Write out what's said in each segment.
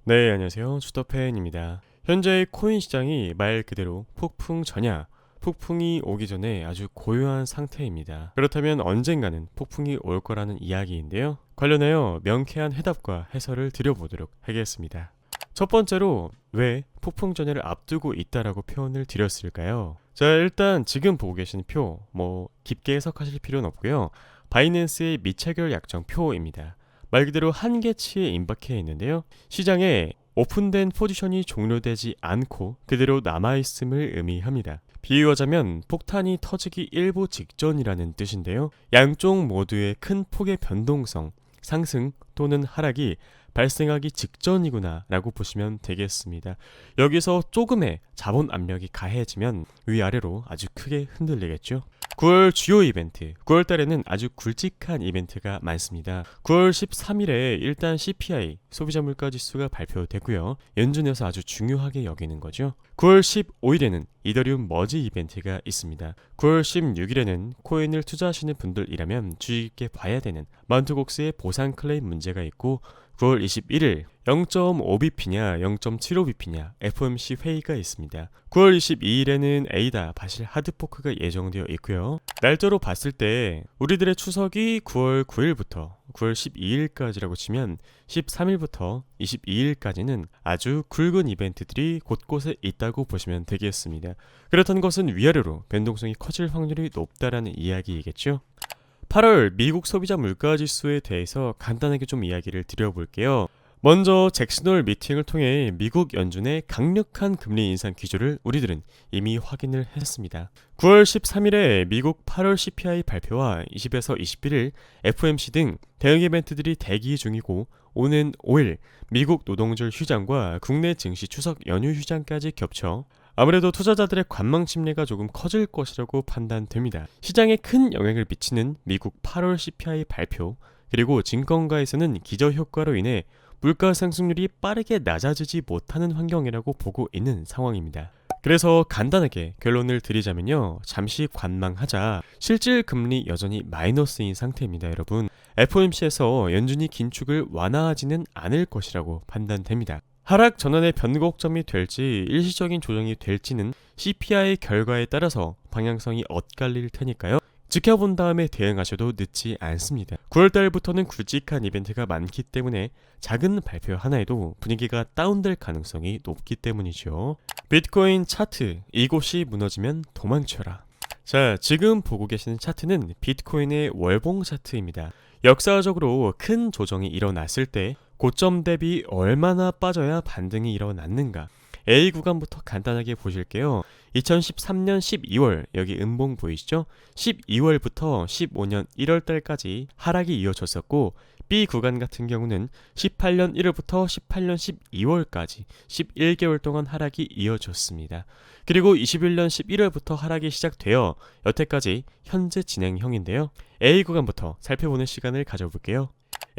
네, 안녕하세요. 주더팬입니다. 현재 코인 시장이 말 그대로 폭풍 전야, 폭풍이 오기 전에 아주 고요한 상태입니다. 그렇다면 언젠가는 폭풍이 올 거라는 이야기인데요. 관련하여 명쾌한 해답과 해설을 드려보도록 하겠습니다. 첫 번째로 왜 폭풍 전야를 앞두고 있다라고 표현을 드렸을까요? 자, 일단 지금 보고 계신 표, 깊게 해석하실 필요는 없고요. 바이낸스의 미체결 약정 표입니다. 말 그대로 한계치에 임박해 있는데요. 시장에 오픈된 포지션이 종료되지 않고 그대로 남아있음을 의미합니다. 비유하자면 폭탄이 터지기 일보 직전이라는 뜻인데요. 양쪽 모두의 큰 폭의 변동성, 상승 또는 하락이 발생하기 직전이구나 라고 보시면 되겠습니다. 여기서 조금의 자본 압력이 가해지면 위아래로 아주 크게 흔들리겠죠. 9월 주요 이벤트, 9월 달에는 아주 굵직한 이벤트가 많습니다. 9월 13일에 일단 CPI, 소비자 물가 지수가 발표되고요. 연준에서 아주 중요하게 여기는 거죠. 9월 15일에는 이더리움 머지 이벤트가 있습니다. 9월 16일에는 코인을 투자하시는 분들이라면 주의 깊게 봐야 되는 마운트곡스의 보상 클레임 문제가 있고 9월 21일 0.5bp냐 0.75bp냐 FOMC 회의가 있습니다. 9월 22일에는 에이다 바실 하드포크가 예정되어 있고요. 날짜로 봤을 때 우리들의 추석이 9월 9일부터 9월 12일까지라고 치면 13일부터 22일까지는 아주 굵은 이벤트들이 곳곳에 있다고 보시면 되겠습니다. 그렇다는 것은 위아래로 변동성이 커질 확률이 높다라는 이야기이겠죠. 8월 미국 소비자 물가지수에 대해서 간단하게 좀 이야기를 드려볼게요. 먼저 잭슨홀 미팅을 통해 미국 연준의 강력한 금리 인상 기조를 우리들은 이미 확인을 했습니다. 9월 13일에 미국 8월 CPI 발표와 20에서 21일 FOMC 등 대응 이벤트들이 대기 중이고 오는 5일 미국 노동절 휴장과 국내 증시 추석 연휴 휴장까지 겹쳐 아무래도 투자자들의 관망 심리가 조금 커질 것이라고 판단됩니다. 시장에 큰 영향을 미치는 미국 8월 CPI 발표, 그리고 증권가에서는 기저효과로 인해 물가 상승률이 빠르게 낮아지지 못하는 환경이라고 보고 있는 상황입니다. 그래서 간단하게 결론을 드리자면요. 잠시 관망하자. 실질 금리 여전히 마이너스인 상태입니다, 여러분. FOMC에서 연준이 긴축을 완화하지는 않을 것이라고 판단됩니다. 하락 전환의 변곡점이 될지 일시적인 조정이 될지는 CPI 결과에 따라서 방향성이 엇갈릴 테니까요. 지켜본 다음에 대응하셔도 늦지 않습니다. 9월달부터는 굵직한 이벤트가 많기 때문에 작은 발표 하나에도 분위기가 다운될 가능성이 높기 때문이죠. 비트코인 차트, 이곳이 무너지면 도망쳐라. 자, 지금 보고 계시는 차트는 비트코인의 월봉 차트입니다. 역사적으로 큰 조정이 일어났을 때 고점 대비 얼마나 빠져야 반등이 일어났는가? A 구간부터 간단하게 보실게요. 2013년 12월, 여기 음봉 보이시죠? 12월부터 15년 1월달까지 하락이 이어졌었고 B 구간 같은 경우는 18년 1월부터 18년 12월까지 11개월 동안 하락이 이어졌습니다. 그리고 21년 11월부터 하락이 시작되어 여태까지 현재 진행형인데요. A 구간부터 살펴보는 시간을 가져볼게요.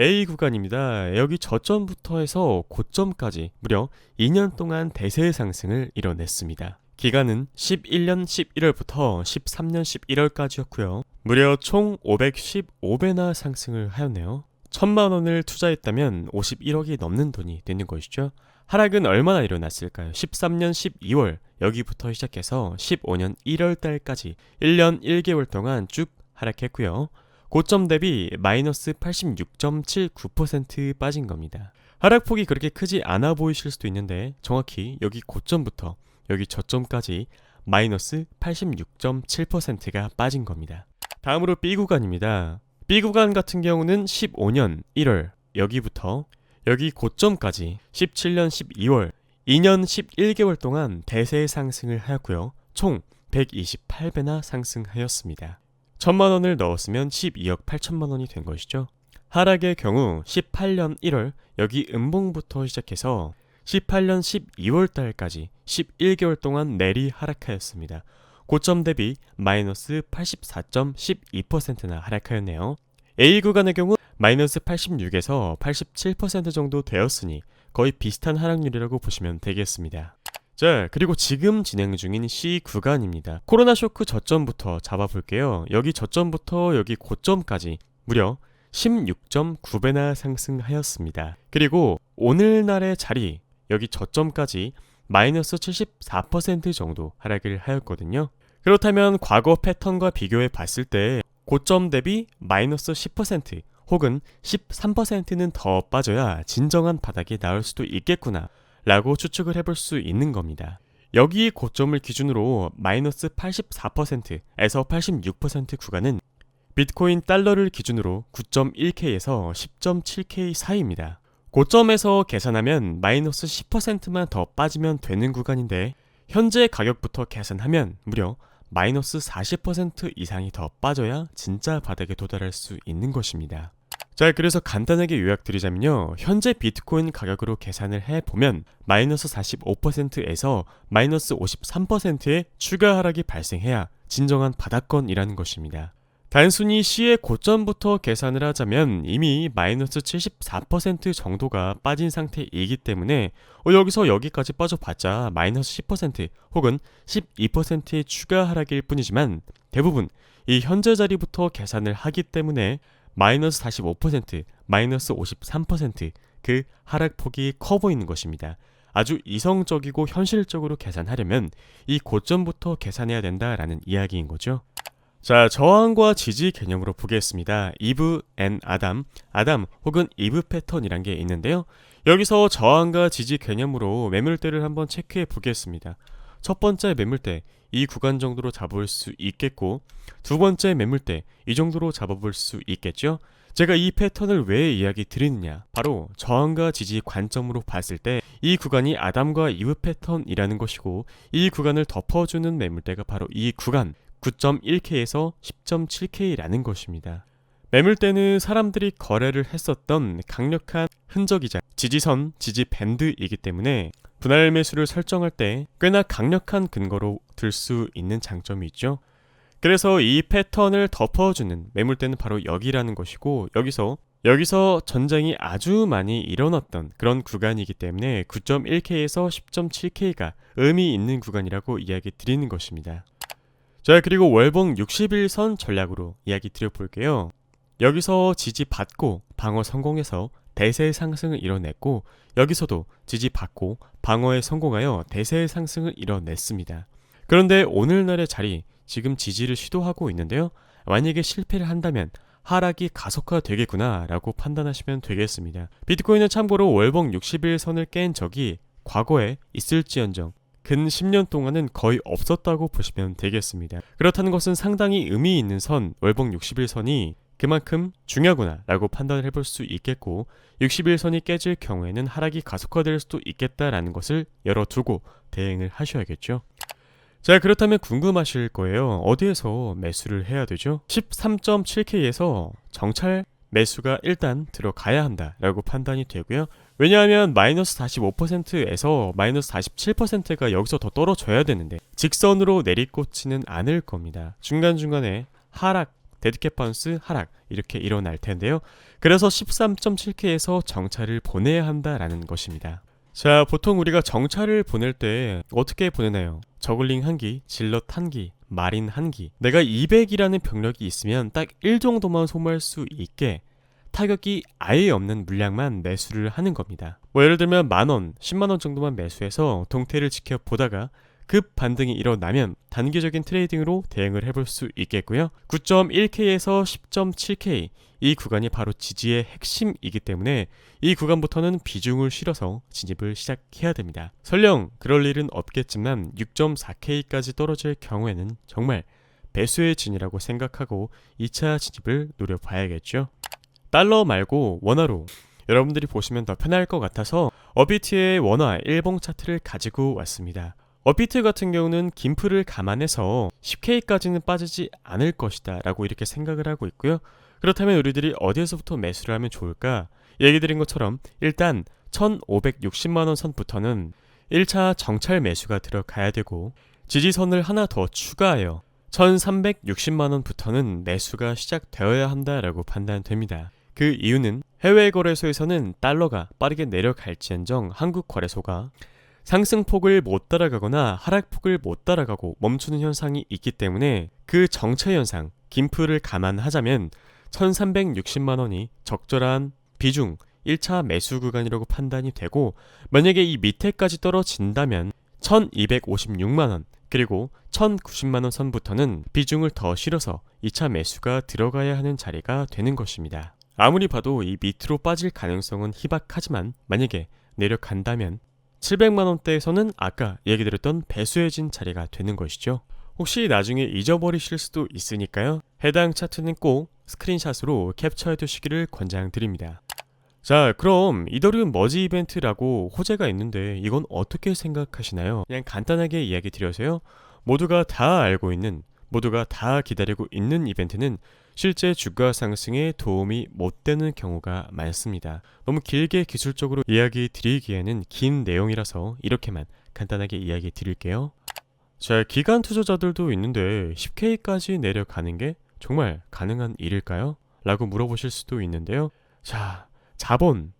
A 구간입니다. 여기 저점부터 해서 고점까지 무려 2년 동안 대세 상승을 이뤄냈습니다. 기간은 11년 11월부터 13년 11월까지였고요. 무려 총 515배나 상승을 하였네요. 1,000만 원을 투자했다면 51억이 넘는 돈이 되는 것이죠. 하락은 얼마나 일어났을까요? 13년 12월 여기부터 시작해서 15년 1월달까지 1년 1개월 동안 쭉 하락했고요. 고점 대비 마이너스 86.79% 빠진 겁니다. 하락폭이 그렇게 크지 않아 보이실 수도 있는데 정확히 여기 고점부터 여기 저점까지 마이너스 86.7%가 빠진 겁니다. 다음으로 B 구간입니다. B 구간 같은 경우는 15년 1월 여기부터 여기 고점까지 17년 12월 2년 11개월 동안 대세 상승을 하였고요. 총 128배나 상승하였습니다. 1,000만 원을 넣었으면 12억 8천만 원이 된 것이죠. 하락의 경우 18년 1월 여기 음봉부터 시작해서 18년 12월 달까지 11개월 동안 내리 하락하였습니다. 고점 대비 마이너스 84.12%나 하락하였네요. A 구간의 경우 마이너스 86에서 87% 정도 되었으니 거의 비슷한 하락률이라고 보시면 되겠습니다. 자, 그리고 지금 진행 중인 C 구간입니다. 코로나 쇼크 저점부터 잡아볼게요. 여기 저점부터 여기 고점까지 무려 16.9배나 상승하였습니다. 그리고 오늘날의 자리, 여기 저점까지 마이너스 74% 정도 하락을 하였거든요. 그렇다면 과거 패턴과 비교해 봤을 때 고점 대비 마이너스 10% 혹은 13%는 더 빠져야 진정한 바닥이 나올 수도 있겠구나 라고 추측을 해볼 수 있는 겁니다. 여기 고점을 기준으로 마이너스 84%에서 86% 구간은 비트코인 달러를 기준으로 9.1K에서 10.7K 사이입니다. 고점에서 계산하면 마이너스 10%만 더 빠지면 되는 구간인데 현재 가격부터 계산하면 무려 마이너스 40% 이상이 더 빠져야 진짜 바닥에 도달할 수 있는 것입니다. 자, 그래서 간단하게 요약드리자면요, 현재 비트코인 가격으로 계산을 해보면 마이너스 45%에서 마이너스 53%의 추가 하락이 발생해야 진정한 바닥권이라는 것입니다. 단순히 시의 고점부터 계산을 하자면 이미 마이너스 74% 정도가 빠진 상태이기 때문에 여기서 여기까지 빠져봤자 마이너스 10% 혹은 12%의 추가 하락일 뿐이지만 대부분 이 현재 자리부터 계산을 하기 때문에 마이너스 45%, 마이너스 53% 그 하락폭이 커 보이는 것입니다. 아주 이성적이고 현실적으로 계산하려면 이 고점부터 계산해야 된다라는 이야기인 거죠. 자, 저항과 지지 개념으로 보겠습니다. 이브 앤 아담 혹은 이브 패턴이란 게 있는데요. 여기서 저항과 지지 개념으로 매물대를 한번 체크해 보겠습니다. 첫 번째 매물대 이 구간 정도로 잡을 수 있겠고, 두 번째 매물대 이 정도로 잡아볼 수 있겠죠. 제가 이 패턴을 왜 이야기 드리느냐, 바로 저항과 지지 관점으로 봤을 때 이 구간이 아담과 이브 패턴이라는 것이고, 이 구간을 덮어주는 매물대가 바로 이 구간 9.1K에서 10.7K라는 것입니다. 매물대는 사람들이 거래를 했었던 강력한 흔적이자 지지선, 지지 밴드이기 때문에 분할 매수를 설정할 때 꽤나 강력한 근거로 들 수 있는 장점이 있죠. 그래서 이 패턴을 덮어주는 매물대는 바로 여기라는 것이고, 여기서 전쟁이 아주 많이 일어났던 그런 구간이기 때문에 9.1K에서 10.7K가 의미 있는 구간이라고 이야기 드리는 것입니다. 자, 그리고 월봉 60일선 전략으로 이야기 드려볼게요. 여기서 지지받고 방어 성공해서 대세 상승을 이뤄냈고, 여기서도 지지받고 방어에 성공하여 대세 상승을 이뤄냈습니다. 그런데 오늘날의 자리, 지금 지지를 시도하고 있는데요, 만약에 실패를 한다면 하락이 가속화되겠구나 라고 판단하시면 되겠습니다. 비트코인은 참고로 월봉 60일선을 깬 적이 과거에 있을지언정 근 10년 동안은 거의 없었다고 보시면 되겠습니다. 그렇다는 것은 상당히 의미 있는 선, 월봉 60일선이 그만큼 중요하구나 라고 판단을 해볼 수 있겠고, 60일선이 깨질 경우에는 하락이 가속화될 수도 있겠다라는 것을 열어두고 대응을 하셔야겠죠. 자, 그렇다면 궁금하실 거예요. 어디에서 매수를 해야 되죠? 13.7K에서 정찰 매수가 일단 들어가야 한다라고 판단이 되고요. 왜냐하면 마이너스 45%에서 마이너스 47%가 여기서 더 떨어져야 되는데 직선으로 내리꽂지는 않을 겁니다. 중간중간에 하락, 데드캣 바운스 하락 이렇게 일어날 텐데요. 그래서 13.7K에서 정찰을 보내야 한다라는 것입니다. 자, 보통 우리가 정찰을 보낼 때 어떻게 보내나요? 저글링 1기, 질럿 1기, 마린 1기. 내가 200이라는 병력이 있으면 딱 1 정도만 소모할 수 있게 타격이 아예 없는 물량만 매수를 하는 겁니다. 예를 들면 10,000원, 10만원 정도만 매수해서 동태를 지켜보다가 급 반등이 일어나면 단기적인 트레이딩으로 대응을 해볼 수 있겠고요. 9.1K에서 10.7K 이 구간이 바로 지지의 핵심이기 때문에 이 구간부터는 비중을 실어서 진입을 시작해야 됩니다. 설령 그럴 일은 없겠지만 6.4K까지 떨어질 경우에는 정말 배수의 진이라고 생각하고 2차 진입을 노려봐야겠죠. 달러 말고 원화로 여러분들이 보시면 더 편할 것 같아서 업비트의 원화 일봉 차트를 가지고 왔습니다. 업비트 같은 경우는 김프를 감안해서 10K까지는 빠지지 않을 것이다 라고 이렇게 생각을 하고 있고요. 그렇다면 우리들이 어디에서부터 매수를 하면 좋을까? 얘기 드린 것처럼 일단 1560만원 선부터는 1차 정찰 매수가 들어가야 되고, 지지선을 하나 더 추가하여 1360만원부터는 매수가 시작되어야 한다라고 판단됩니다. 그 이유는 해외 거래소에서는 달러가 빠르게 내려갈지언정 한국 거래소가 상승폭을 못 따라가거나 하락폭을 못 따라가고 멈추는 현상이 있기 때문에 그 정체 현상, 김프를 감안하자면 1360만 원이 적절한 비중 1차 매수 구간이라고 판단이 되고, 만약에 이 밑에까지 떨어진다면 1256만 원 그리고 1090만 원 선부터는 비중을 더 실어서 2차 매수가 들어가야 하는 자리가 되는 것입니다. 아무리 봐도 이 밑으로 빠질 가능성은 희박하지만 만약에 내려간다면 700만 원대에서는 아까 얘기 드렸던 배수해진 자리가 되는 것이죠. 혹시 나중에 잊어버리실 수도 있으니까요, 해당 차트는 꼭 스크린샷으로 캡처해 두시기를 권장드립니다. 자, 그럼 이더리움 머지 이벤트라고 호재가 있는데 이건 어떻게 생각하시나요? 그냥 간단하게 이야기 드려서요, 모두가 다 알고 있는, 모두가 다 기다리고 있는 이벤트는 실제 주가 상승에 도움이 못 되는 경우가 많습니다. 너무 길게 기술적으로 이야기 드리기에는 긴 내용이라서 이렇게만 간단하게 이야기 드릴게요. 자, 기관 투자자들도 있는데 10K까지 내려가는 게 정말 가능한 일일까요? 라고 물어보실 수도 있는데요. 자, 자본,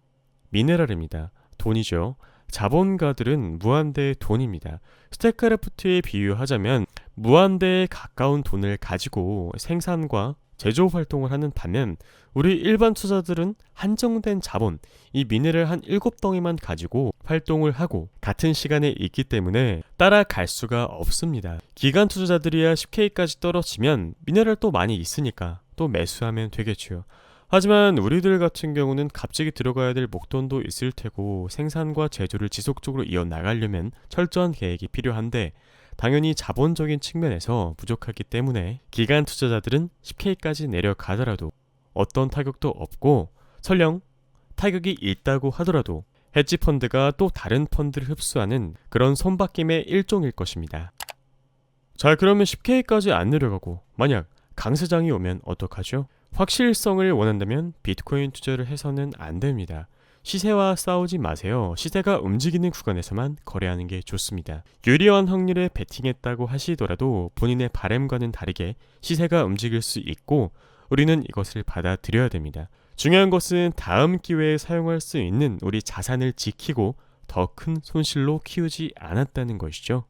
미네랄입니다. 돈이죠. 자본가들은 무한대의 돈입니다. 스태크래프트에 비유하자면 무한대에 가까운 돈을 가지고 생산과 제조 활동을 하는 반면, 우리 일반 투자들은 한정된 자본, 이 미네랄 한 7덩이만 가지고 활동을 하고 같은 시간에 있기 때문에 따라갈 수가 없습니다. 기관 투자자들이야 10K까지 떨어지면 미네랄 또 많이 있으니까 또 매수하면 되겠죠. 하지만 우리들 같은 경우는 갑자기 들어가야 될 목돈도 있을 테고 생산과 제조를 지속적으로 이어나가려면 철저한 계획이 필요한데, 당연히 자본적인 측면에서 부족하기 때문에 기관 투자자들은 10K까지 내려가더라도 어떤 타격도 없고, 설령 타격이 있다고 하더라도 헤지 펀드가 또 다른 펀드를 흡수하는 그런 손바뀜의 일종일 것입니다. 자, 그러면 10K까지 안 내려가고 만약 강세장이 오면 어떡하죠? 확실성을 원한다면 비트코인 투자를 해서는 안 됩니다. 시세와 싸우지 마세요. 시세가 움직이는 구간에서만 거래하는 게 좋습니다. 유리한 확률에 베팅했다고 하시더라도 본인의 바램과는 다르게 시세가 움직일 수 있고, 우리는 이것을 받아들여야 됩니다. 중요한 것은 다음 기회에 사용할 수 있는 우리 자산을 지키고 더 큰 손실로 키우지 않았다는 것이죠.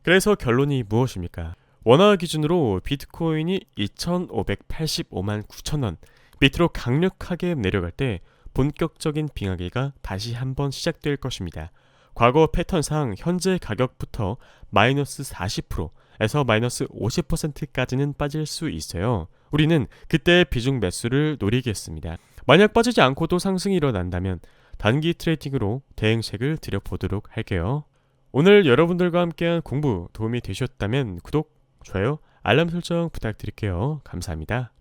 그래서 결론이 무엇입니까? 원화 기준으로 비트코인이 2,585만 9천 원 밑으로 강력하게 내려갈 때 본격적인 빙하기가 다시 한번 시작될 것입니다. 과거 패턴상 현재 가격부터 마이너스 40%에서 마이너스 50%까지는 빠질 수 있어요. 우리는 그때 비중 매수를 노리겠습니다. 만약 빠지지 않고도 상승이 일어난다면 단기 트레이딩으로 대응책을 드려보도록 할게요. 오늘 여러분들과 함께한 공부 도움이 되셨다면 구독, 좋아요, 알람 설정 부탁드릴게요. 감사합니다.